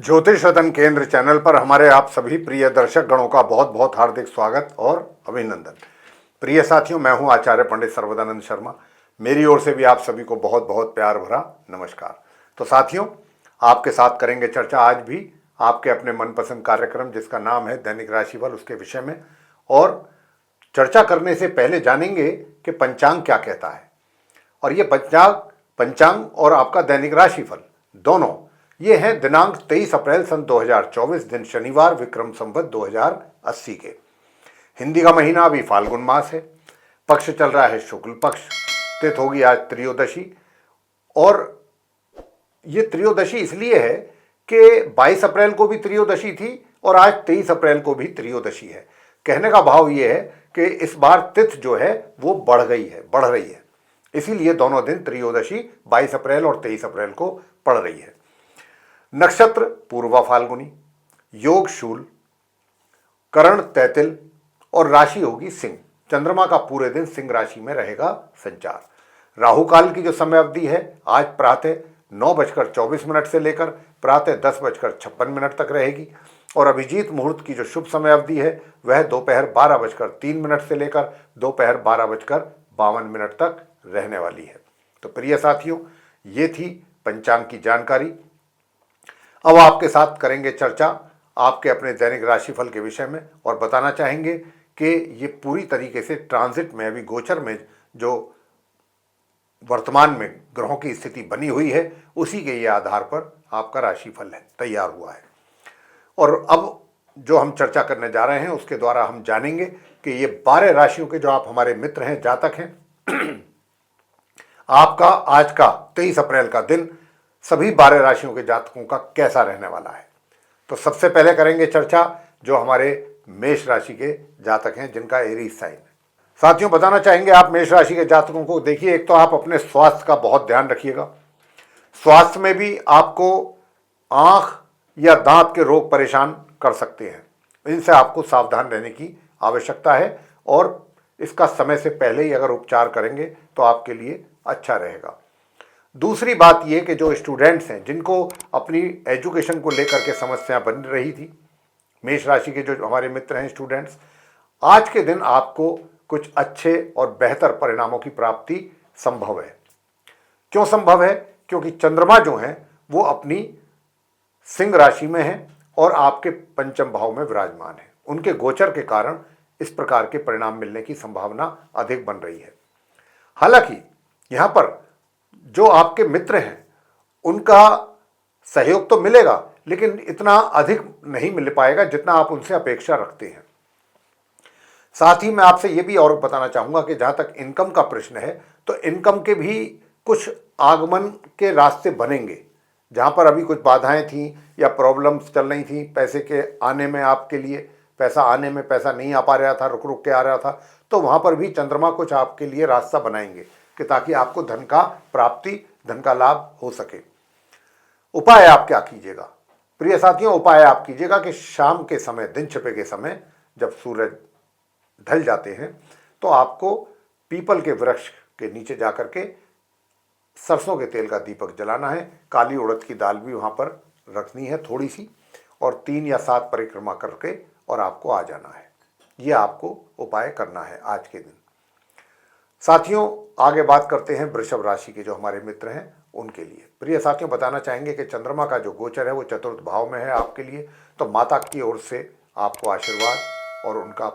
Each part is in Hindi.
ज्योतिष रतन केंद्र चैनल पर हमारे आप सभी प्रिय दर्शक गणों का बहुत बहुत हार्दिक स्वागत और अभिनंदन। प्रिय साथियों, मैं हूं आचार्य पंडित सर्वदानंद शर्मा। मेरी ओर से भी आप सभी को बहुत बहुत प्यार भरा नमस्कार। तो साथियों, आपके साथ करेंगे चर्चा आज भी आपके अपने मनपसंद कार्यक्रम जिसका नाम है दैनिक राशिफल, उसके विषय में। और चर्चा करने से पहले जानेंगे कि पंचांग क्या कहता है। और ये पंचांग और आपका दैनिक राशिफल दोनों ये हैं दिनांक 23 अप्रैल सन 2024, दिन शनिवार, विक्रम संवत 2080 के। हिंदी का महीना अभी फाल्गुन मास है। पक्ष चल रहा है शुक्ल पक्ष। तिथि होगी आज त्रयोदशी। और ये त्रयोदशी इसलिए है कि 22 अप्रैल को भी त्रयोदशी थी और आज 23 अप्रैल को भी त्रयोदशी है। कहने का भाव ये है कि इस बार तिथि जो है वो बढ़ रही है। इसीलिए दोनों दिन त्रयोदशी 22 अप्रैल और 23 अप्रैल को पड़ रही है। नक्षत्र पूर्वा फाल्गुनी, योग शूल, करण तैतिल और राशि होगी सिंह। चंद्रमा का पूरे दिन सिंह राशि में रहेगा संचार। राहु काल की जो समय अवधि है आज प्रातः 9:24 से लेकर प्रातः 10:56 तक रहेगी। और अभिजीत मुहूर्त की जो शुभ समय अवधि है वह दोपहर 12:03 से लेकर दोपहर 12:52 तक रहने वाली है। तो प्रिय साथियों, ये थी पंचांग की जानकारी। अब आपके साथ करेंगे चर्चा आपके अपने दैनिक राशिफल के विषय में और बताना चाहेंगे कि ये पूरी तरीके से ट्रांजिट में, अभी गोचर में जो वर्तमान में ग्रहों की स्थिति बनी हुई है उसी के ये आधार पर आपका राशिफल है तैयार हुआ है। और अब जो हम चर्चा करने जा रहे हैं उसके द्वारा हम जानेंगे कि ये 12 राशियों के जो आप हमारे मित्र हैं, जातक हैं, आपका आज का 23 अप्रैल का दिन सभी 12 राशियों के जातकों का कैसा रहने वाला है। तो सबसे पहले करेंगे चर्चा जो हमारे मेष राशि के जातक हैं जिनका एरीज साइन है। साथियों, बताना चाहेंगे आप मेष राशि के जातकों को, देखिए, एक तो आप अपने स्वास्थ्य का बहुत ध्यान रखिएगा। स्वास्थ्य में भी आपको आंख या दांत के रोग परेशान कर सकते हैं, इनसे आपको सावधान रहने की आवश्यकता है। और इसका समय से पहले ही अगर उपचार करेंगे तो आपके लिए अच्छा रहेगा। दूसरी बात यह कि जो स्टूडेंट्स हैं जिनको अपनी एजुकेशन को लेकर के समस्या बन रही थी, मेष राशि के जो हमारे मित्र हैं स्टूडेंट्स, आज के दिन आपको कुछ अच्छे और बेहतर परिणामों की प्राप्ति संभव है। क्यों संभव है? क्योंकि चंद्रमा जो हैं वो अपनी सिंह राशि में है और आपके पंचम भाव में विराजमान है। उनके गोचर के कारण इस प्रकार के परिणाम मिलने की संभावना अधिक बन रही है। हालांकि यहां पर जो आपके मित्र हैं उनका सहयोग तो मिलेगा, लेकिन इतना अधिक नहीं मिल पाएगा जितना आप उनसे अपेक्षा रखते हैं। साथ ही मैं आपसे यह भी और बताना चाहूंगा कि जहां तक इनकम का प्रश्न है तो इनकम के भी कुछ आगमन के रास्ते बनेंगे। जहां पर अभी कुछ बाधाएं थी या प्रॉब्लम्स चल रही थी पैसे के आने में, आपके लिए पैसा आने में, पैसा नहीं आ पा रहा था, रुक रुक के आ रहा था, तो वहां पर भी चंद्रमा कुछ आपके लिए रास्ता बनाएंगे कि ताकि आपको धन का प्राप्ति, धन का लाभ हो सके। उपाय आप क्या कीजिएगा प्रिय साथियों? उपाय आप कीजिएगा कि शाम के समय, दिन छिपे के समय, जब सूरज ढल जाते हैं तो आपको पीपल के वृक्ष के नीचे जाकर के सरसों के तेल का दीपक जलाना है। काली उड़द की दाल भी वहां पर रखनी है थोड़ी सी, और 3 या 7 परिक्रमा करके और आपको आ जाना है। यह आपको उपाय करना है आज के दिन। साथियों, आगे बात करते हैं वृषभ राशि के जो हमारे मित्र हैं उनके लिए। प्रिय साथियों, बताना चाहेंगे कि चंद्रमा का जो गोचर है वो चतुर्थ भाव में है आपके लिए। तो माता की ओर से आपको आशीर्वाद और उनका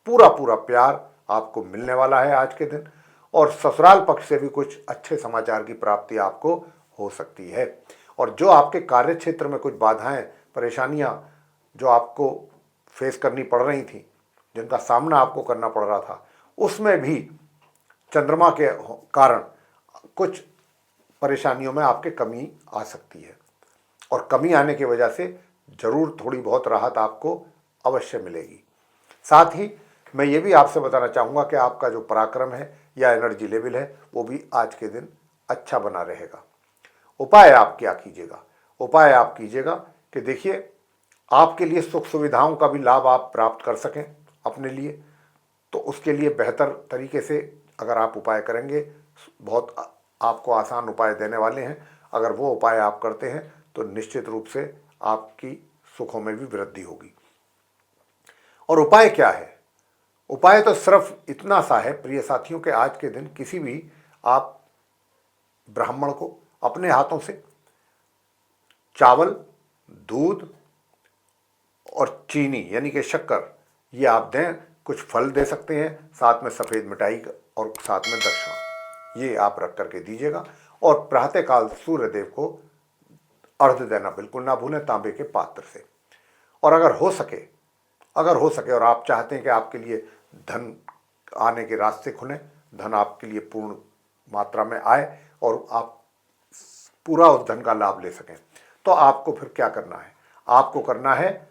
पूरा पूरा प्यार आपको मिलने वाला है आज के दिन। और ससुराल पक्ष से भी कुछ अच्छे समाचार की प्राप्ति आपको हो सकती है। और जो आपके कार्य क्षेत्र में कुछ बाधाएं, परेशानियां जो आपको फेस करनी पड़ रही थी, जिनका सामना आपको करना पड़ रहा था, उसमें भी चंद्रमा के कारण कुछ परेशानियों में आपके कमी आ सकती है। और कमी आने की वजह से जरूर थोड़ी बहुत राहत आपको अवश्य मिलेगी। साथ ही मैं ये भी आपसे बताना चाहूँगा कि आपका जो पराक्रम है या एनर्जी लेवल है वो भी आज के दिन अच्छा बना रहेगा। उपाय आप क्या कीजिएगा? उपाय आप कीजिएगा कि देखिए, आपके लिए सुख सुविधाओं का भी लाभ आप प्राप्त कर सकें अपने लिए, तो उसके लिए बेहतर तरीके से अगर आप उपाय करेंगे, बहुत आपको आसान उपाय देने वाले हैं, अगर वो उपाय आप करते हैं तो निश्चित रूप से आपकी सुखों में भी वृद्धि होगी। और उपाय क्या है? उपाय तो सिर्फ इतना सा है प्रिय साथियों के आज के दिन किसी भी आप ब्राह्मण को अपने हाथों से चावल, दूध और चीनी यानी कि शक्कर ये आप दें। कुछ फल दे सकते हैं, साथ में सफ़ेद मिठाई और साथ में दक्षिणा ये आप रख करके दीजिएगा। और प्रातःकाल सूर्यदेव को अर्घ्य देना बिल्कुल ना भूलें तांबे के पात्र से। और अगर हो सके और आप चाहते हैं कि आपके लिए धन आने के रास्ते खुलें, धन आपके लिए पूर्ण मात्रा में आए और आप पूरा उस धन का लाभ ले सकें, तो आपको फिर क्या करना है? आपको करना है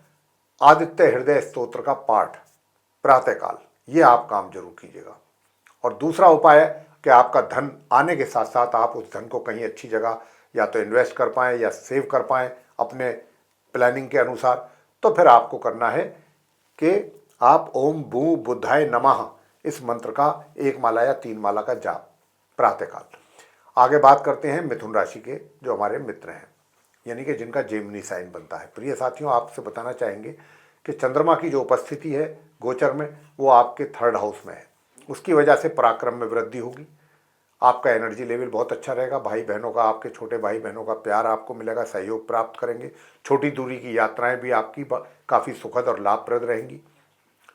आदित्य हृदय स्तोत्र का पाठ प्रातःकाल। ये आप काम जरूर कीजिएगा। और दूसरा उपाय है कि आपका धन आने के साथ साथ आप उस धन को कहीं अच्छी जगह या तो इन्वेस्ट कर पाएँ या सेव कर पाएँ अपने प्लानिंग के अनुसार। तो फिर आपको करना है कि आप ओम भू बुद्धाय नमः इस मंत्र का 1 माला या 3 माला का जाप प्रातःकाल। आगे बात करते हैं मिथुन राशि के जो हमारे मित्र हैं, यानी कि जिनका जेमिनी साइन बनता है। प्रिय साथियों, आपसे बताना चाहेंगे कि चंद्रमा की जो उपस्थिति है गोचर में वो आपके 3rd हाउस में है। उसकी वजह से पराक्रम में वृद्धि होगी, आपका एनर्जी लेवल बहुत अच्छा रहेगा। भाई बहनों का, आपके छोटे भाई बहनों का प्यार आपको मिलेगा, सहयोग प्राप्त करेंगे। छोटी दूरी की यात्राएं भी आपकी काफ़ी सुखद और लाभप्रद रहेंगी।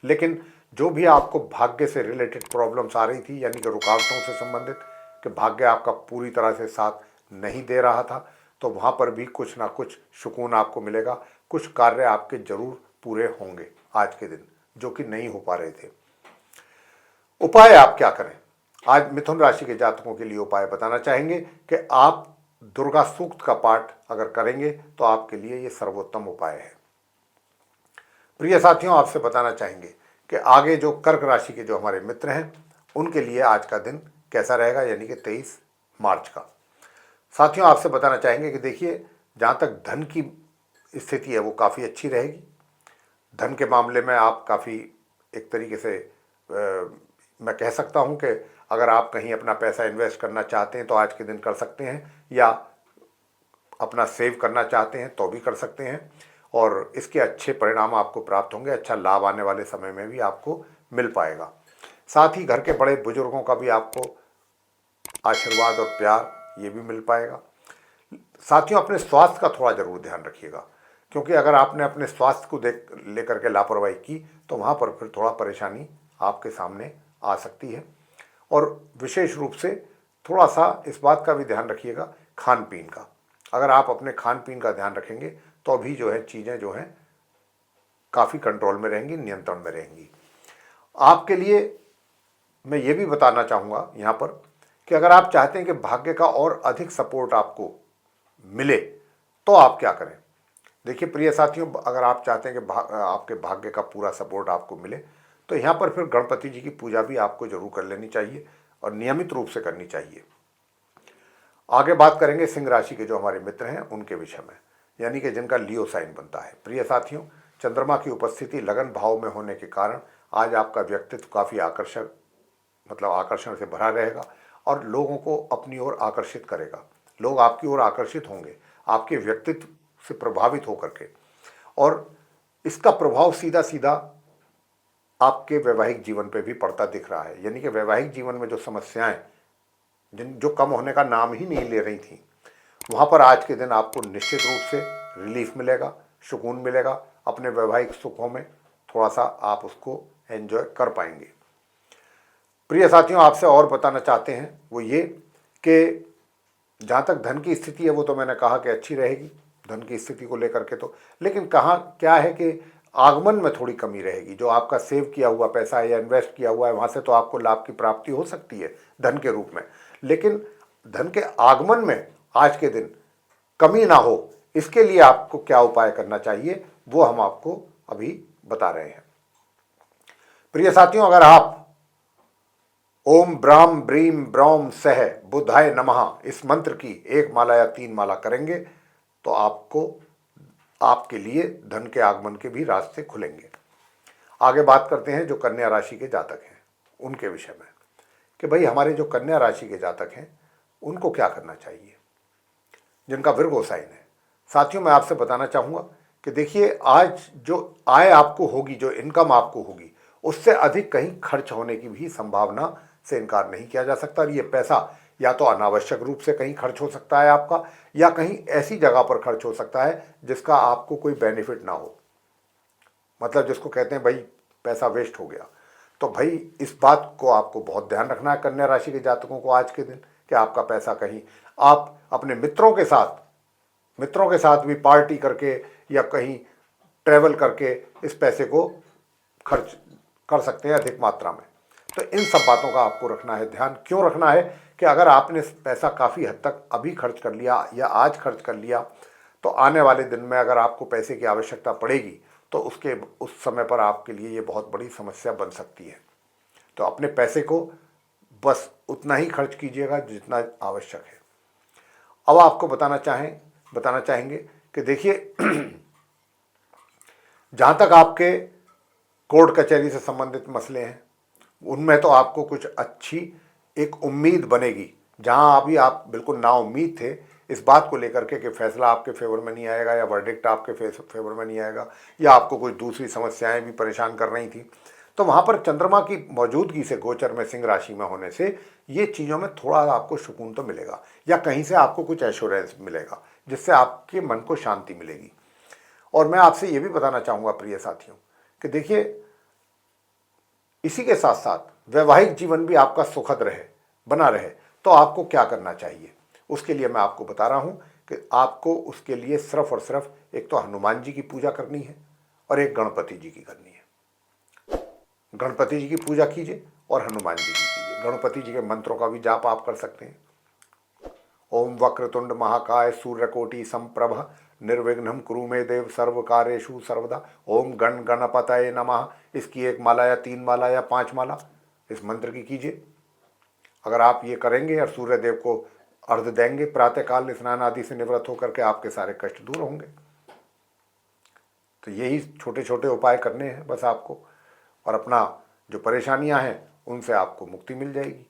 लेकिन जो भी आपको भाग्य से रिलेटेड प्रॉब्लम्स आ रही थी, यानी कि रुकावटों से संबंधित, कि भाग्य आपका पूरी तरह से साथ नहीं दे रहा था, तो वहाँ पर भी कुछ ना कुछ सुकून आपको मिलेगा। कुछ कार्य आपके जरूर पूरे होंगे आज के दिन, जो कि नहीं हो पा रहे थे। उपाय आप क्या करें? आज मिथुन राशि के जातकों के लिए उपाय बताना चाहेंगे कि आप दुर्गा सूक्त का पाठ अगर करेंगे तो आपके लिए ये सर्वोत्तम उपाय है। प्रिय साथियों, आपसे बताना चाहेंगे कि आगे जो कर्क राशि के जो हमारे मित्र हैं उनके लिए आज का दिन कैसा रहेगा, यानी कि 23 मार्च का। साथियों, आपसे बताना चाहेंगे कि देखिए, जहाँ तक धन की स्थिति है वो काफ़ी अच्छी रहेगी। धन के मामले में आप काफ़ी एक तरीके से मैं कह सकता हूँ कि अगर आप कहीं अपना पैसा इन्वेस्ट करना चाहते हैं तो आज के दिन कर सकते हैं, या अपना सेव करना चाहते हैं तो भी कर सकते हैं। और इसके अच्छे परिणाम आपको प्राप्त होंगे, अच्छा लाभ आने वाले समय में भी आपको मिल पाएगा। साथ ही घर के बड़े बुजुर्गों का भी आपको आशीर्वाद और प्यार ये भी मिल पाएगा। साथियों, अपने स्वास्थ्य का थोड़ा ज़रूर ध्यान रखिएगा, क्योंकि अगर आपने अपने स्वास्थ्य को लेकर के लापरवाही की तो वहाँ पर फिर थोड़ा परेशानी आपके सामने आ सकती है। और विशेष रूप से थोड़ा सा इस बात का भी ध्यान रखिएगा खान पीन का। अगर आप अपने खान पीन का ध्यान रखेंगे तो अभी जो है चीज़ें जो हैं काफ़ी कंट्रोल में रहेंगी, नियंत्रण में रहेंगी। आपके लिए मैं ये भी बताना चाहूँगा यहाँ पर कि अगर आप चाहते हैं कि भाग्य का और अधिक सपोर्ट आपको मिले तो आप क्या करें। देखिए प्रिय साथियों, अगर आप चाहते हैं कि आपके भाग्य का पूरा सपोर्ट आपको मिले तो यहाँ पर फिर गणपति जी की पूजा भी आपको जरूर कर लेनी चाहिए और नियमित रूप से करनी चाहिए। आगे बात करेंगे सिंह राशि के जो हमारे मित्र हैं उनके विषय में, यानी कि जिनका लियो साइन बनता है। प्रिय साथियों, चंद्रमा की उपस्थिति लगन भाव में होने के कारण आज आपका व्यक्तित्व काफ़ी आकर्षण से भरा रहेगा और लोगों को अपनी ओर आकर्षित करेगा। लोग आपकी ओर आकर्षित होंगे आपके व्यक्तित्व से प्रभावित होकर के, और इसका प्रभाव सीधा सीधा आपके वैवाहिक जीवन पे भी पड़ता दिख रहा है। यानी कि वैवाहिक जीवन में जो समस्याएं जो कम होने का नाम ही नहीं ले रही थी, वहाँ पर आज के दिन आपको निश्चित रूप से रिलीफ मिलेगा, सुकून मिलेगा। अपने वैवाहिक सुखों में थोड़ा सा आप उसको एंजॉय कर पाएंगे। प्रिय साथियों, आपसे और बताना चाहते हैं वो ये कि जहाँ तक धन की स्थिति है वो तो मैंने कहा कि अच्छी रहेगी धन की स्थिति को लेकर के, तो लेकिन कहाँ क्या है कि आगमन में थोड़ी कमी रहेगी। जो आपका सेव किया हुआ पैसा है या इन्वेस्ट किया हुआ है वहाँ से तो आपको लाभ की प्राप्ति हो सकती है धन के रूप में, लेकिन धन के आगमन में आज के दिन कमी ना हो, इसके लिए आपको क्या उपाय करना चाहिए वो हम आपको अभी बता रहे हैं। प्रिय साथियों, अगर आप ओम ब्राह्म ब्रीम ब्रौम सह बुद्धाय नमः इस मंत्र की 1 माला या 3 माला करेंगे तो आपके लिए धन के आगमन के भी रास्ते खुलेंगे। आगे बात करते हैं जो कन्या राशि के जातक हैं उनके विषय में, कि भाई हमारे जो कन्या राशि के जातक हैं उनको क्या करना चाहिए। जिनका विर्गो साइन है, साथियों, मैं आपसे बताना चाहूँगा कि देखिए, आज जो आय आपको होगी, जो इनकम आपको होगी, उससे अधिक कहीं खर्च होने की भी संभावना से इनकार नहीं किया जा सकता। और ये पैसा या तो अनावश्यक रूप से कहीं खर्च हो सकता है आपका, या कहीं ऐसी जगह पर खर्च हो सकता है जिसका आपको कोई बेनिफिट ना हो, मतलब जिसको कहते हैं भाई पैसा वेस्ट हो गया। तो भाई इस बात को आपको बहुत ध्यान रखना है कन्या राशि के जातकों को आज के दिन, कि आपका पैसा कहीं आप अपने मित्रों के साथ भी पार्टी करके या कहीं ट्रैवल करके इस पैसे को खर्च कर सकते हैं अधिक मात्रा में। तो इन सब बातों का आपको रखना है ध्यान। क्यों रखना है कि अगर आपने पैसा काफ़ी हद तक अभी खर्च कर लिया या आज खर्च कर लिया, तो आने वाले दिन में अगर आपको पैसे की आवश्यकता पड़ेगी तो उस समय पर आपके लिए ये बहुत बड़ी समस्या बन सकती है। तो अपने पैसे को बस उतना ही खर्च कीजिएगा जितना आवश्यक है। अब आपको बताना चाहेंगे कि देखिए, जहाँ तक आपके कोर्ट कचहरी से संबंधित मसले हैं, उनमें तो आपको कुछ अच्छी एक उम्मीद बनेगी। जहाँ अभी आप बिल्कुल नाउम्मीद थे इस बात को लेकर के कि फैसला आपके फेवर में नहीं आएगा, या वर्डिक्ट आपके फेवर में नहीं आएगा, या आपको कुछ दूसरी समस्याएं भी परेशान कर रही थी, तो वहाँ पर चंद्रमा की मौजूदगी से गोचर में सिंह राशि में होने से ये चीज़ों में थोड़ा आपको सुकून तो मिलेगा, या कहीं से आपको कुछ एश्योरेंस मिलेगा जिससे आपके मन को शांति मिलेगी। और मैं आपसे ये भी बताना चाहूँगा प्रिय साथियों कि देखिए, इसी के साथ साथ वैवाहिक जीवन भी आपका सुखद बना रहे, तो आपको क्या करना चाहिए उसके लिए मैं आपको बता रहा हूँ कि आपको उसके लिए सिर्फ और सिर्फ एक तो हनुमान जी की पूजा करनी है और एक गणपति जी की करनी है। गणपति जी की पूजा कीजिए और हनुमान जी की कीजिए। गणपति जी के मंत्रों का भी जाप आप कर सकते हैं। ओम वक्रतुंड महाकाय सूर्यकोटि संप्रभ निर्विघ्नं कुरु मे देव सर्व कार्येषु सर्वदा। ओम गण गणपतये नमः। इसकी 1 माला या 3 माला या 5 माला इस मंत्र की कीजिए। अगर आप ये करेंगे और सूर्य देव को अर्घ देंगे, प्रातःकाल स्नान आदि से निवृत्त होकर के आपके सारे कष्ट दूर होंगे। तो यही छोटे छोटे उपाय करने हैं बस आपको, और अपना जो परेशानियां हैं उनसे आपको मुक्ति मिल जाएगी।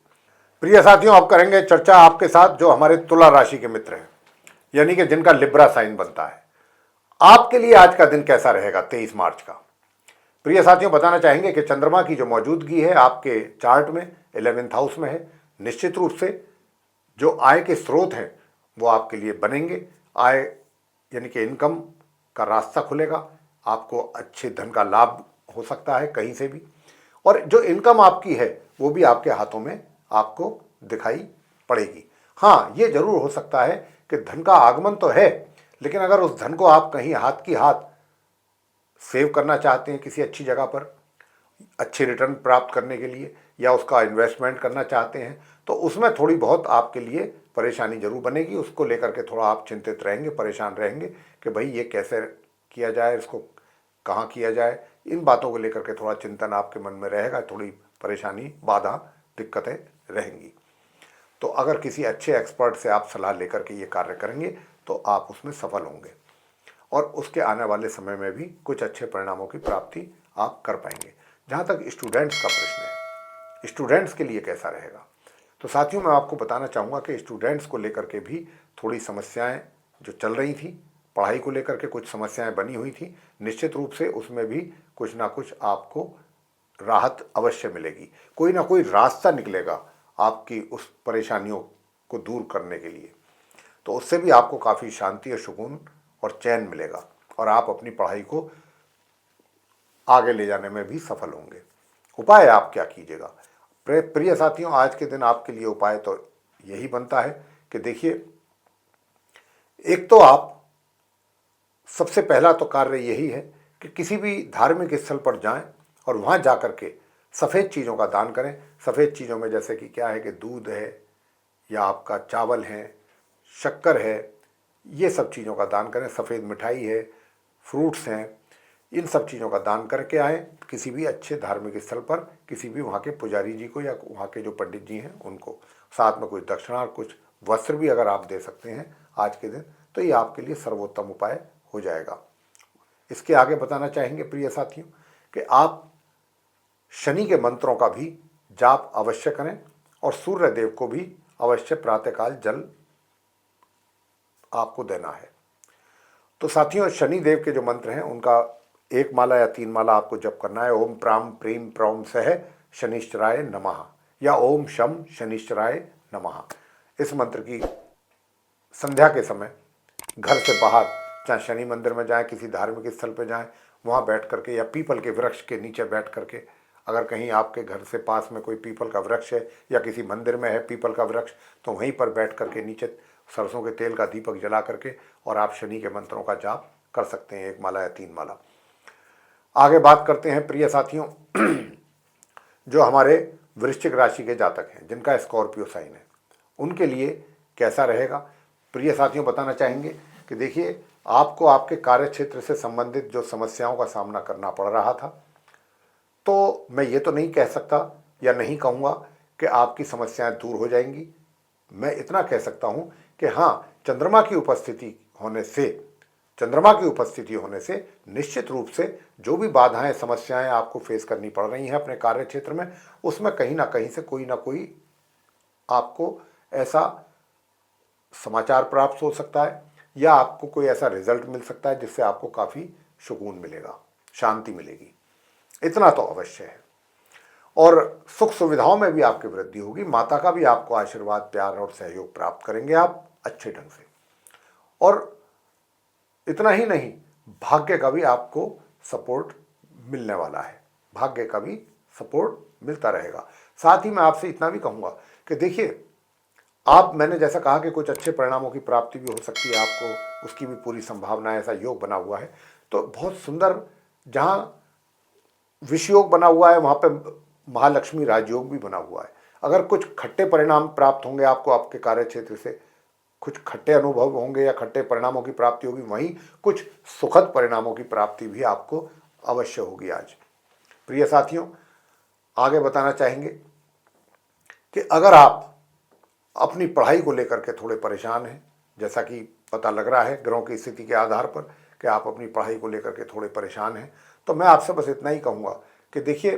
प्रिय साथियों, अब करेंगे चर्चा आपके साथ जो हमारे तुला राशि के मित्र हैं, यानी कि जिनका लिब्रा साइन बनता है। आपके लिए आज का दिन कैसा रहेगा 23 मार्च का? प्रिय साथियों, बताना चाहेंगे कि चंद्रमा की जो मौजूदगी है आपके चार्ट में 11th हाउस में है। निश्चित रूप से जो आय के स्रोत हैं वो आपके लिए बनेंगे। आय यानी कि इनकम का रास्ता खुलेगा, आपको अच्छे धन का लाभ हो सकता है कहीं से भी, और जो इनकम आपकी है वो भी आपके हाथों में आपको दिखाई पड़ेगी। हाँ, ये जरूर हो सकता है कि धन का आगमन तो है, लेकिन अगर उस धन को आप कहीं हाथ की हाथ सेव करना चाहते हैं किसी अच्छी जगह पर अच्छे रिटर्न प्राप्त करने के लिए, या उसका इन्वेस्टमेंट करना चाहते हैं, तो उसमें थोड़ी बहुत आपके लिए परेशानी जरूर बनेगी। उसको लेकर के थोड़ा आप चिंतित रहेंगे, परेशान रहेंगे कि भाई ये कैसे किया जाए, इसको कहाँ किया जाए। इन बातों को लेकर के थोड़ा चिंतन आपके मन में रहेगा, थोड़ी परेशानी, बाधा, दिक्कतें रहेंगी। तो अगर किसी अच्छे एक्सपर्ट से आप सलाह लेकर के ये कार्य करेंगे तो आप उसमें सफल होंगे, और उसके आने वाले समय में भी कुछ अच्छे परिणामों की प्राप्ति आप कर पाएंगे। जहाँ तक स्टूडेंट्स का प्रश्न है, स्टूडेंट्स के लिए कैसा रहेगा, तो साथियों मैं आपको बताना चाहूँगा कि स्टूडेंट्स को लेकर के भी थोड़ी समस्याएं जो चल रही थी, पढ़ाई को लेकर के कुछ समस्याएं बनी हुई थी, निश्चित रूप से उसमें भी कुछ ना कुछ आपको राहत अवश्य मिलेगी। कोई ना कोई रास्ता निकलेगा आपकी उस परेशानियों को दूर करने के लिए, तो उससे भी आपको काफ़ी शांति और सुकून और चैन मिलेगा, और आप अपनी पढ़ाई को आगे ले जाने में भी सफल होंगे। उपाय आप क्या कीजिएगा? प्रिय साथियों, आज के दिन आपके लिए उपाय तो यही बनता है कि देखिए, एक तो आप सबसे पहला तो कार्य यही है कि किसी भी धार्मिक स्थल पर जाएं और वहाँ जा कर के सफ़ेद चीज़ों का दान करें। सफ़ेद चीज़ों में जैसे कि क्या है कि दूध है, या आपका चावल है, शक्कर है, ये सब चीज़ों का दान करें। सफ़ेद मिठाई है, फ्रूट्स हैं, इन सब चीज़ों का दान करके आएँ किसी भी अच्छे धार्मिक स्थल पर, किसी भी वहाँ के पुजारी जी को या वहाँ के जो पंडित जी हैं उनको। साथ में कुछ दक्षिणा, कुछ वस्त्र भी अगर आप दे सकते हैं आज के दिन, तो ये आपके लिए सर्वोत्तम उपाय हो जाएगा। इसके आगे बताना चाहेंगे प्रिय साथियों कि आप शनि के मंत्रों का भी जाप अवश्य करें, और सूर्य देव को भी अवश्य प्रातःकाल जल आपको देना है। तो साथियों, शनि देव के जो मंत्र हैं उनका 1 माला या 3 माला आपको जप करना है। ओम प्राम प्रीम प्रौम सह शनिश्चराय नमः या ओम शम शनिश्चराय नमः। इस मंत्र की संध्या के समय घर से बाहर, चाहे शनि मंदिर में जाएं, किसी धार्मिक स्थल पर जाएं, वहाँ बैठ करके या पीपल के वृक्ष के नीचे बैठ करके, अगर कहीं आपके घर से पास में कोई पीपल का वृक्ष है या किसी मंदिर में है पीपल का वृक्ष, तो वहीं पर बैठ करके नीचे सरसों के तेल का दीपक जला करके और आप शनि के मंत्रों का जाप कर सकते हैं, 1 माला या 3 माला। आगे बात करते हैं प्रिय साथियों, जो हमारे वृश्चिक राशि के जातक हैं जिनका स्कॉर्पियो साइन है, उनके लिए कैसा रहेगा। प्रिय साथियों, बताना चाहेंगे कि देखिए, आपको आपके कार्य क्षेत्र से संबंधित जो समस्याओं का सामना करना पड़ रहा था, तो मैं ये तो नहीं कह सकता या नहीं कहूँगा कि आपकी समस्याएं दूर हो जाएंगी। मैं इतना कह सकता हूँ कि हाँ, चंद्रमा की उपस्थिति होने से निश्चित रूप से जो भी बाधाएं, समस्याएं आपको फेस करनी पड़ रही हैं अपने कार्य क्षेत्र में, उसमें कहीं ना कहीं से कोई ना कोई आपको ऐसा समाचार प्राप्त हो सकता है या आपको कोई ऐसा रिजल्ट मिल सकता है जिससे आपको काफ़ी सुकून मिलेगा, शांति मिलेगी। इतना तो अवश्य है। और सुख सुविधाओं में भी आपकी वृद्धि होगी। माता का भी आपको आशीर्वाद, प्यार और सहयोग प्राप्त करेंगे आप अच्छे ढंग से। और इतना ही नहीं, भाग्य का भी आपको सपोर्ट मिलने वाला है, भाग्य का भी सपोर्ट मिलता रहेगा। साथ ही मैं आपसे इतना भी कहूँगा कि देखिए, मैंने जैसा कहा कि कुछ अच्छे परिणामों की प्राप्ति भी हो सकती है आपको, उसकी भी पूरी संभावना है, ऐसा योग बना हुआ है। तो बहुत सुंदर, जहाँ विष योग बना हुआ है वहाँ पे महालक्ष्मी राजयोग भी बना हुआ है। अगर कुछ खट्टे परिणाम प्राप्त होंगे आपको आपके कार्य क्षेत्र से, कुछ खट्टे अनुभव होंगे या खट्टे परिणामों की प्राप्ति होगी, वहीं कुछ सुखद परिणामों की प्राप्ति भी आपको अवश्य होगी। आज प्रिय साथियों, आगे बताना चाहेंगे कि अगर आप अपनी पढ़ाई को लेकर के थोड़े परेशान हैं, जैसा कि पता लग रहा है ग्रहों की स्थिति के आधार पर कि आप अपनी पढ़ाई को लेकर के थोड़े परेशान हैं, तो मैं आपसे बस इतना ही कहूँगा कि देखिए,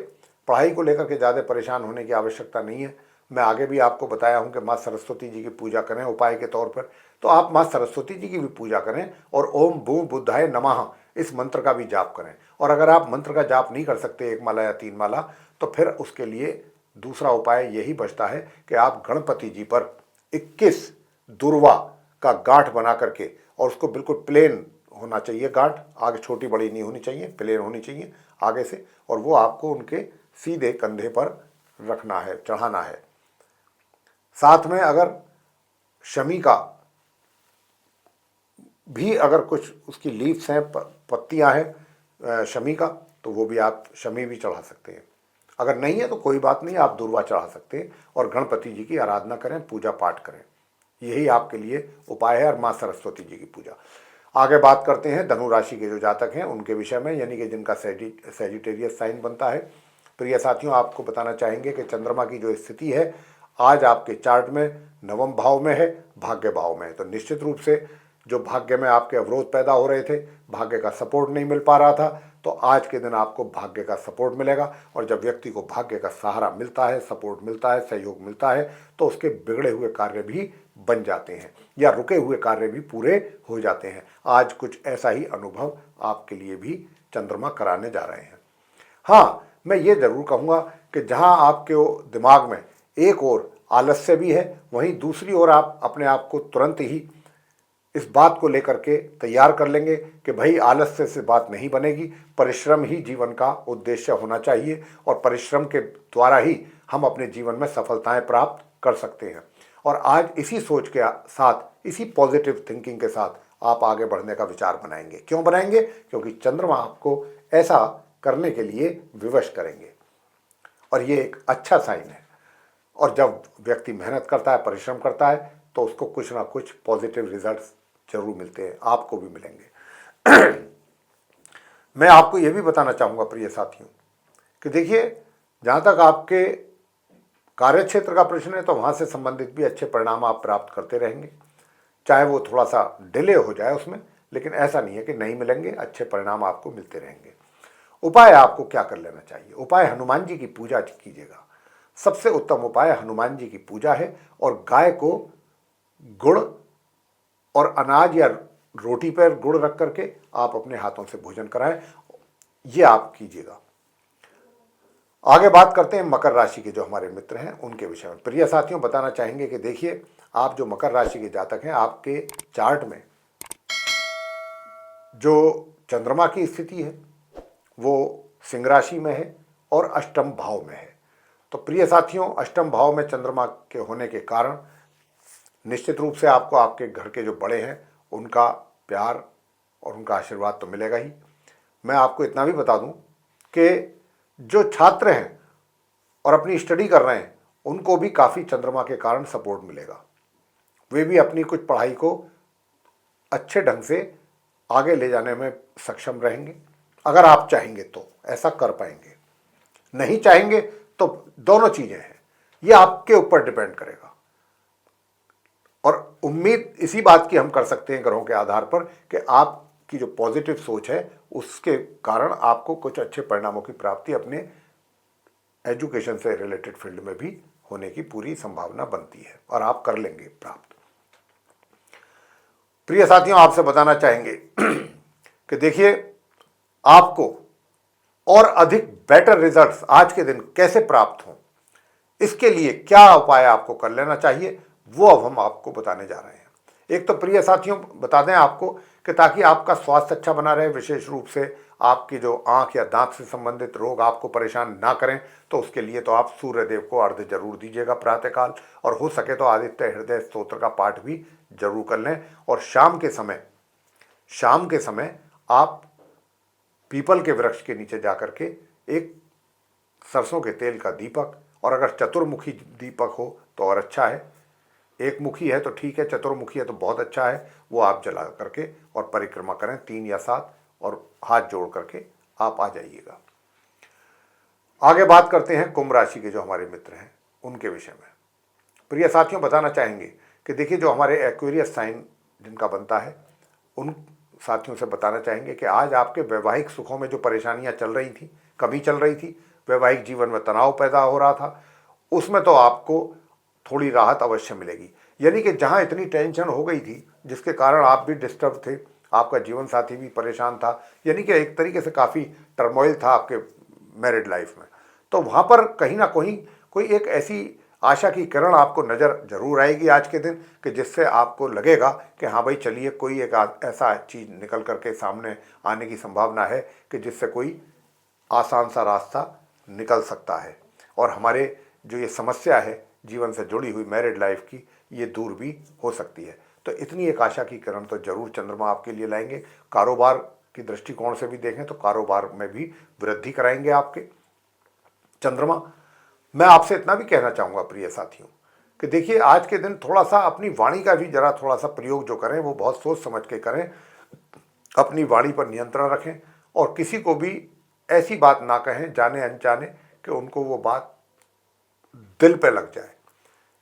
पढ़ाई को लेकर के ज़्यादा परेशान होने की आवश्यकता नहीं है। मैं आगे भी आपको बताया हूँ कि माँ सरस्वती जी की पूजा करें उपाय के तौर पर, तो आप माँ सरस्वती जी की भी पूजा करें और ओम भू बुद्धाय नमः इस मंत्र का भी जाप करें। और अगर आप मंत्र का जाप नहीं कर सकते 1 माला या 3 माला, तो फिर उसके लिए दूसरा उपाय यही बचता है कि आप गणपति जी पर 21 दुर्वा का गांठ बना करके, और उसको बिल्कुल प्लेन होना चाहिए गांठ, आगे छोटी बड़ी नहीं होनी चाहिए, प्लेन होनी चाहिए आगे से, और वो आपको उनके सीधे कंधे पर रखना है, चढ़ाना है। साथ में अगर शमी का भी, अगर कुछ उसकी लीव्स हैं, पत्तियां हैं शमी का, तो वो भी आप शमी भी चढ़ा सकते हैं। अगर नहीं है तो कोई बात नहीं, आप दुर्वा चढ़ा सकते हैं और गणपति जी की आराधना करें, पूजा पाठ करें। यही आपके लिए उपाय है, और माँ सरस्वती जी की पूजा। आगे बात करते हैं धनु राशि के जो जातक हैं उनके विषय में, यानी कि जिनका सैजिटेरियस साइन बनता है। प्रिय साथियों, आपको बताना चाहेंगे कि चंद्रमा की जो स्थिति है आज आपके चार्ट में नवम भाव में है, भाग्य भाव में है। तो निश्चित रूप से जो भाग्य में आपके अवरोध पैदा हो रहे थे, भाग्य का सपोर्ट नहीं मिल पा रहा था, तो आज के दिन आपको भाग्य का सपोर्ट मिलेगा। और जब व्यक्ति को भाग्य का सहारा मिलता है, सपोर्ट मिलता है, सहयोग मिलता है, तो उसके बिगड़े हुए कार्य भी बन जाते हैं या रुके हुए कार्य भी पूरे हो जाते हैं। आज कुछ ऐसा ही अनुभव आपके लिए भी चंद्रमा कराने जा रहे हैं। हाँ, मैं ये जरूर कहूँगा कि जहाँ आपके दिमाग में एक ओर आलस्य भी है, वहीं दूसरी ओर आप अपने आप को तुरंत ही इस बात को लेकर के तैयार कर लेंगे कि भाई आलस्य से बात नहीं बनेगी, परिश्रम ही जीवन का उद्देश्य होना चाहिए और परिश्रम के द्वारा ही हम अपने जीवन में सफलताएं प्राप्त कर सकते हैं। और आज इसी सोच के साथ, इसी पॉजिटिव थिंकिंग के साथ आप आगे बढ़ने का विचार बनाएंगे। क्यों बनाएंगे? क्योंकि चंद्रमा आपको ऐसा करने के लिए विवश करेंगे और ये एक अच्छा साइन है। और जब व्यक्ति मेहनत करता है, परिश्रम करता है, तो उसको कुछ ना कुछ पॉजिटिव रिजल्ट्स जरूर मिलते हैं, आपको भी मिलेंगे। मैं आपको यह भी बताना चाहूँगा प्रिय साथियों कि देखिए, जहाँ तक आपके कार्य क्षेत्र का प्रश्न है, तो वहाँ से संबंधित भी अच्छे परिणाम आप प्राप्त करते रहेंगे, चाहे वो थोड़ा सा डिले हो जाए उसमें, लेकिन ऐसा नहीं है कि नहीं मिलेंगे, अच्छे परिणाम आपको मिलते रहेंगे। उपाय आपको क्या कर लेना चाहिए? उपाय हनुमान जी की पूजा कीजिएगा। सबसे उत्तम उपाय हनुमान जी की पूजा है। और गाय को गुड़ और अनाज या रोटी पर गुड़ रख करके आप अपने हाथों से भोजन कराएं, ये आप कीजिएगा। आगे बात करते हैं मकर राशि के जो हमारे मित्र हैं उनके विषय में। प्रिय साथियों, बताना चाहेंगे कि देखिए, आप जो मकर राशि के जातक हैं, आपके चार्ट में जो चंद्रमा की स्थिति है वो सिंह राशि में है और अष्टम भाव में है। तो प्रिय साथियों, अष्टम भाव में चंद्रमा के होने के कारण निश्चित रूप से आपको आपके घर के जो बड़े हैं उनका प्यार और उनका आशीर्वाद तो मिलेगा ही। मैं आपको इतना भी बता दूं कि जो छात्र हैं और अपनी स्टडी कर रहे हैं उनको भी काफ़ी चंद्रमा के कारण सपोर्ट मिलेगा। वे भी अपनी कुछ पढ़ाई को अच्छे ढंग से आगे ले जाने में सक्षम रहेंगे। अगर आप चाहेंगे तो ऐसा कर पाएंगे, नहीं चाहेंगे तो दोनों चीज़ें हैं, ये आपके ऊपर डिपेंड करेगा। और उम्मीद इसी बात की हम कर सकते हैं ग्रहों के आधार पर कि आपकी जो पॉजिटिव सोच है उसके कारण आपको कुछ अच्छे परिणामों की प्राप्ति अपने एजुकेशन से रिलेटेड फील्ड में भी होने की पूरी संभावना बनती है और आप कर लेंगे प्राप्त। प्रिय साथियों, आपसे बताना चाहेंगे कि देखिए, आपको और अधिक बेटर रिजल्ट्स आज के दिन कैसे प्राप्त हों, इसके लिए क्या उपाय आपको कर लेना चाहिए, वो अब हम आपको बताने जा रहे हैं। एक तो प्रिय साथियों बता दें आपको कि ताकि आपका स्वास्थ्य अच्छा बना रहे, विशेष रूप से आपकी जो आंख या दांत से संबंधित रोग आपको परेशान ना करें, तो उसके लिए तो आप सूर्य देव को अर्घ्य जरूर दीजिएगा प्रातःकाल, और हो सके तो आदित्य हृदय स्तोत्र का पाठ भी जरूर कर लें। और शाम के समय आप पीपल के वृक्ष के नीचे जाकर के एक सरसों के तेल का दीपक, और अगर चतुर्मुखी दीपक हो तो और अच्छा है, एक मुखी है तो ठीक है, चतुर्मुखी है तो बहुत अच्छा है, वो आप जला करके और परिक्रमा करें 3 या 7 और हाथ जोड़ करके आप आ जाइएगा। आगे बात करते हैं कुंभ राशि के जो हमारे मित्र हैं उनके विषय में। प्रिय साथियों, बताना चाहेंगे कि देखिए, जो हमारे एक्वेरियस साइन जिनका बनता है उन साथियों से बताना चाहेंगे कि आज आपके वैवाहिक सुखों में जो परेशानियां चल रही थी, कमी चल रही थी, वैवाहिक जीवन में तनाव पैदा हो रहा था, उसमें तो आपको थोड़ी राहत अवश्य मिलेगी। यानी कि जहां इतनी टेंशन हो गई थी जिसके कारण आप भी डिस्टर्ब थे, आपका जीवन साथी भी परेशान था, यानी कि एक तरीके से काफ़ी टर्मोइल था आपके मैरिड लाइफ में, तो वहाँ पर कहीं ना कहीं कोई एक ऐसी आशा की किरण आपको नज़र जरूर आएगी आज के दिन कि जिससे आपको लगेगा कि हाँ भाई, चलिए कोई एक ऐसा चीज़ निकल करके सामने आने की संभावना है कि जिससे कोई आसान सा रास्ता निकल सकता है और हमारे जो ये समस्या है जीवन से जुड़ी हुई मैरिड लाइफ की, ये दूर भी हो सकती है। तो इतनी एक आशा की किरण तो जरूर चंद्रमा आपके लिए लाएंगे। कारोबार की दृष्टिकोण से भी देखें तो कारोबार में भी वृद्धि कराएंगे आपके चंद्रमा। मैं आपसे इतना भी कहना चाहूँगा प्रिय साथियों कि देखिए, आज के दिन थोड़ा सा अपनी वाणी का भी जरा थोड़ा सा प्रयोग जो करें वो बहुत सोच समझ के करें, अपनी वाणी पर नियंत्रण रखें और किसी को भी ऐसी बात ना कहें जाने अनजाने कि उनको वो बात दिल पे लग जाए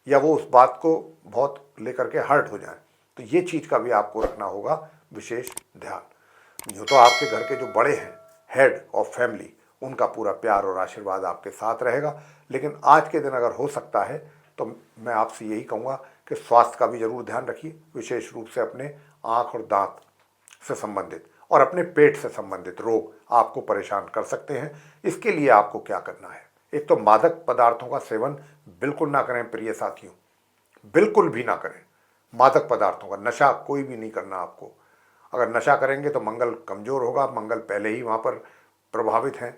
या वो उस बात को बहुत लेकर के हर्ट हो जाए। तो ये चीज़ का भी आपको रखना होगा विशेष ध्यान। यूँ तो आपके घर के जो बड़े हैं, हेड ऑफ फैमिली, उनका पूरा प्यार और आशीर्वाद आपके साथ रहेगा, लेकिन आज के दिन अगर हो सकता है तो मैं आपसे यही कहूँगा कि स्वास्थ्य का भी जरूर ध्यान रखिए, विशेष रूप से अपने आँख और दांत से संबंधित और अपने पेट से संबंधित रोग आपको परेशान कर सकते हैं। इसके लिए आपको क्या करना है, एक तो मादक पदार्थों का सेवन बिल्कुल ना करें प्रिय साथियों, बिल्कुल भी ना करें। मादक पदार्थों का नशा कोई भी नहीं करना आपको। अगर नशा करेंगे तो मंगल कमज़ोर होगा, मंगल पहले ही वहाँ पर प्रभावित हैं,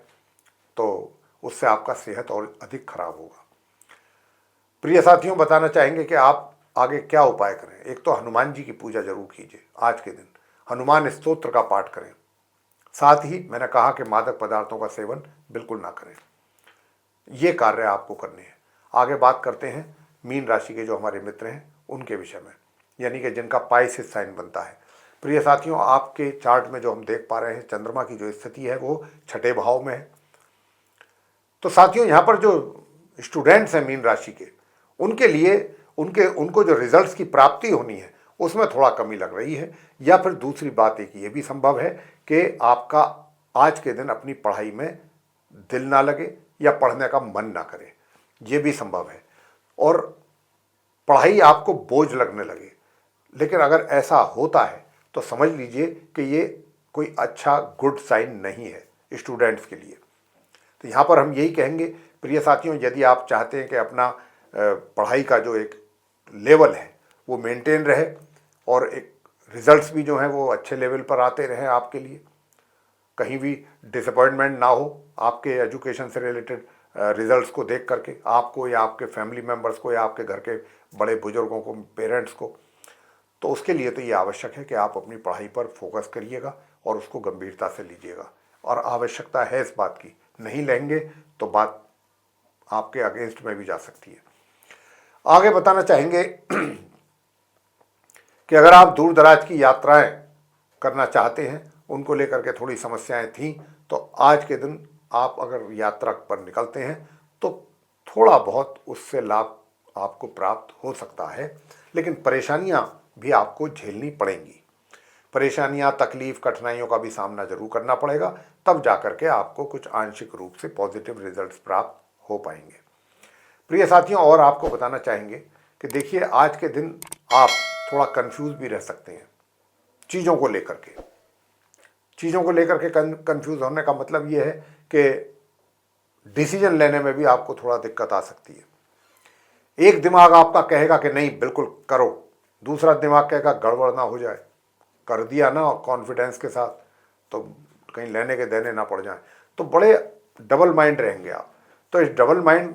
तो उससे आपका सेहत और अधिक खराब होगा। प्रिय साथियों, बताना चाहेंगे कि आप आगे क्या उपाय करें। एक तो हनुमान जी की पूजा जरूर कीजिए आज के दिन, हनुमान स्तोत्र का पाठ करें। साथ ही मैंने कहा कि मादक पदार्थों का सेवन बिल्कुल ना करें। ये कार्य आपको करने हैं। आगे बात करते हैं मीन राशि के जो हमारे मित्र हैं उनके विषय में, यानी कि जिनका पाइसेस साइन बनता है। प्रिय साथियों, आपके चार्ट में जो हम देख पा रहे हैं चंद्रमा की जो स्थिति है वो 6ठे भाव में है। तो साथियों, यहाँ पर जो स्टूडेंट्स हैं मीन राशि के, उनके लिए उनको जो रिजल्ट्स की प्राप्ति होनी है उसमें थोड़ा कमी लग रही है, या फिर दूसरी बात एक ये भी संभव है कि आपका आज के दिन अपनी पढ़ाई में दिल ना लगे या पढ़ने का मन ना करे, ये भी संभव है और पढ़ाई आपको बोझ लगने लगे। लेकिन अगर ऐसा होता है तो समझ लीजिए कि ये कोई अच्छा गुड साइन नहीं है स्टूडेंट्स के लिए। तो यहाँ पर हम यही कहेंगे प्रिय साथियों, यदि आप चाहते हैं कि अपना पढ़ाई का जो एक लेवल है वो मेंटेन रहे और एक रिजल्ट्स भी जो हैं वो अच्छे लेवल पर आते रहें आपके लिए, कहीं भी डिसअपॉइंटमेंट ना हो आपके एजुकेशन से रिलेटेड रिजल्ट्स को देख करके, आपको या आपके फैमिली मेम्बर्स को या आपके घर के बड़े बुजुर्गों को, पेरेंट्स को, तो उसके लिए तो ये आवश्यक है कि आप अपनी पढ़ाई पर फोकस करिएगा और उसको गंभीरता से लीजिएगा। और आवश्यकता है इस बात की, नहीं लेंगे तो बात आपके अगेंस्ट में भी जा सकती है। आगे बताना चाहेंगे कि अगर आप दूर दराज की यात्राएं करना चाहते हैं, उनको लेकर के थोड़ी समस्याएं थीं, तो आज के दिन आप अगर यात्रा पर निकलते हैं तो थोड़ा बहुत उससे लाभ आपको प्राप्त हो सकता है, लेकिन परेशानियां भी आपको झेलनी पड़ेंगी। परेशानियां, तकलीफ, कठिनाइयों का भी सामना जरूर करना पड़ेगा, तब जाकर के आपको कुछ आंशिक रूप से पॉजिटिव रिजल्ट्स प्राप्त हो पाएंगे। प्रिय साथियों, और आपको बताना चाहेंगे कि देखिए आज के दिन आप थोड़ा कंफ्यूज भी रह सकते हैं चीज़ों को लेकर के। चीज़ों को लेकर के कंफ्यूज होने का मतलब ये है कि डिसीजन लेने में भी आपको थोड़ा दिक्कत आ सकती है। एक दिमाग आपका कहेगा कि नहीं बिल्कुल करो, दूसरा दिमाग कहेगा गड़बड़ ना हो जाए, कर दिया ना कॉन्फिडेंस के साथ तो कहीं लेने के देने ना पड़ जाए, तो बड़े डबल माइंड रहेंगे आप। तो इस डबल माइंड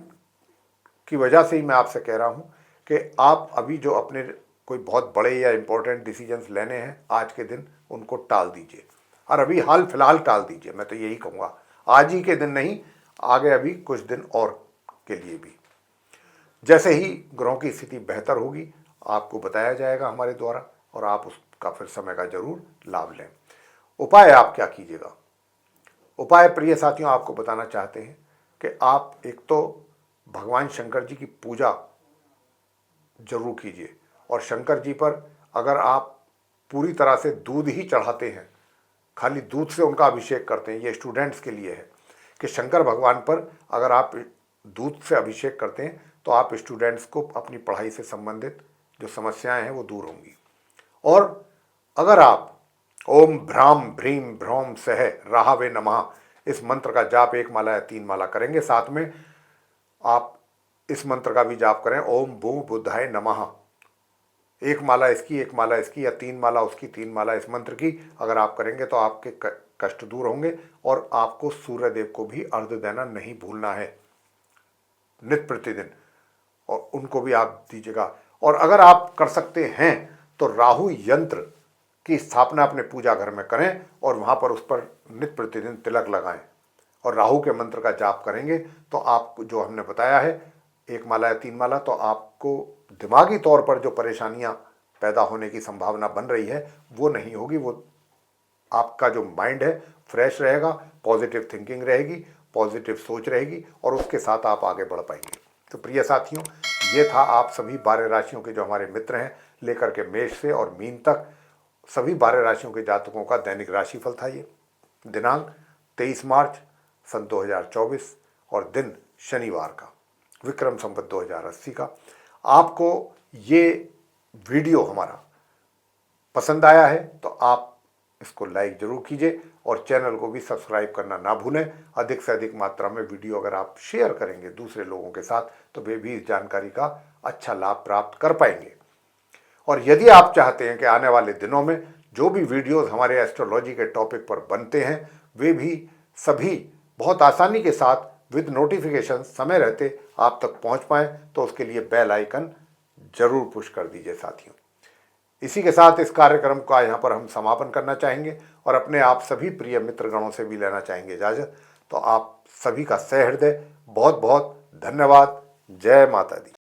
की वजह से ही मैं आपसे कह रहा हूँ कि आप अभी जो अपने कोई बहुत बड़े या इम्पोर्टेंट डिसीजंस लेने हैं आज के दिन, उनको टाल दीजिए और अभी हाल फिलहाल टाल दीजिए। मैं तो यही कहूँगा, आज ही के दिन नहीं, आगे अभी कुछ दिन और के लिए भी। जैसे ही ग्रहों की स्थिति बेहतर होगी आपको बताया जाएगा हमारे द्वारा, और आप उसका फिर समय का जरूर लाभ लें। उपाय आप क्या कीजिएगा? उपाय प्रिय साथियों आपको बताना चाहते हैं कि आप एक तो भगवान शंकर जी की पूजा जरूर कीजिए, और शंकर जी पर अगर आप पूरी तरह से दूध ही चढ़ाते हैं, खाली दूध से उनका अभिषेक करते हैं, ये स्टूडेंट्स के लिए है कि शंकर भगवान पर अगर आप दूध से अभिषेक करते हैं तो आप स्टूडेंट्स को अपनी पढ़ाई से संबंधित जो समस्याएं हैं वो दूर होंगी। और अगर आप ओम भ्राम भ्रीम भ्रौम सह राहवे नमः इस मंत्र का जाप 1 माला या 3 माला करेंगे, साथ में आप इस मंत्र का भी जाप करें, ओम भू बुद्धाय नमः, 1 माला इसकी, 1 माला इसकी, या 3 माला उसकी, 3 माला इस मंत्र की अगर आप करेंगे तो आपके कष्ट दूर होंगे। और आपको सूर्य देव को भी अर्घ्य देना नहीं भूलना है नित्य प्रतिदिन, और उनको भी आप दीजिएगा। और अगर आप कर सकते हैं तो राहु यंत्र की स्थापना अपने पूजा घर में करें और वहाँ पर उस पर नित्य प्रतिदिन तिलक लगाएं और राहु के मंत्र का जाप करेंगे तो आपको जो हमने बताया है 1 माला या 3 माला, तो आपको दिमागी तौर पर जो परेशानियां पैदा होने की संभावना बन रही है वो नहीं होगी। वो आपका जो माइंड है फ्रेश रहेगा, पॉजिटिव थिंकिंग रहेगी, पॉजिटिव सोच रहेगी, और उसके साथ आप आगे बढ़ पाएंगे। तो प्रिय साथियों, ये था आप सभी 12 राशियों के जो हमारे मित्र हैं, लेकर के मेष से और मीन तक सभी 12 राशियों के जातकों का दैनिक राशिफल था। ये दिनांक 23 मार्च सन 2024 और दिन शनिवार का, विक्रम संवत 2080 का। आपको ये वीडियो हमारा पसंद आया है तो आप इसको लाइक जरूर कीजिए और चैनल को भी सब्सक्राइब करना ना भूलें। अधिक से अधिक मात्रा में वीडियो अगर आप शेयर करेंगे दूसरे लोगों के साथ तो वे भी इस जानकारी का अच्छा लाभ प्राप्त कर पाएंगे। और यदि आप चाहते हैं कि आने वाले दिनों में जो भी वीडियोस हमारे एस्ट्रोलॉजी के टॉपिक पर बनते हैं वे भी सभी बहुत आसानी के साथ विद नोटिफिकेशन समय रहते आप तक पहुंच पाएं, तो उसके लिए बेल आइकन जरूर पुश कर दीजिए साथियों। इसी के साथ इस कार्यक्रम का यहाँ पर हम समापन करना चाहेंगे और अपने आप सभी प्रिय मित्रगणों से भी लेना चाहेंगे इजाज़त। तो आप सभी का सहृदय बहुत बहुत धन्यवाद। जय माता दी।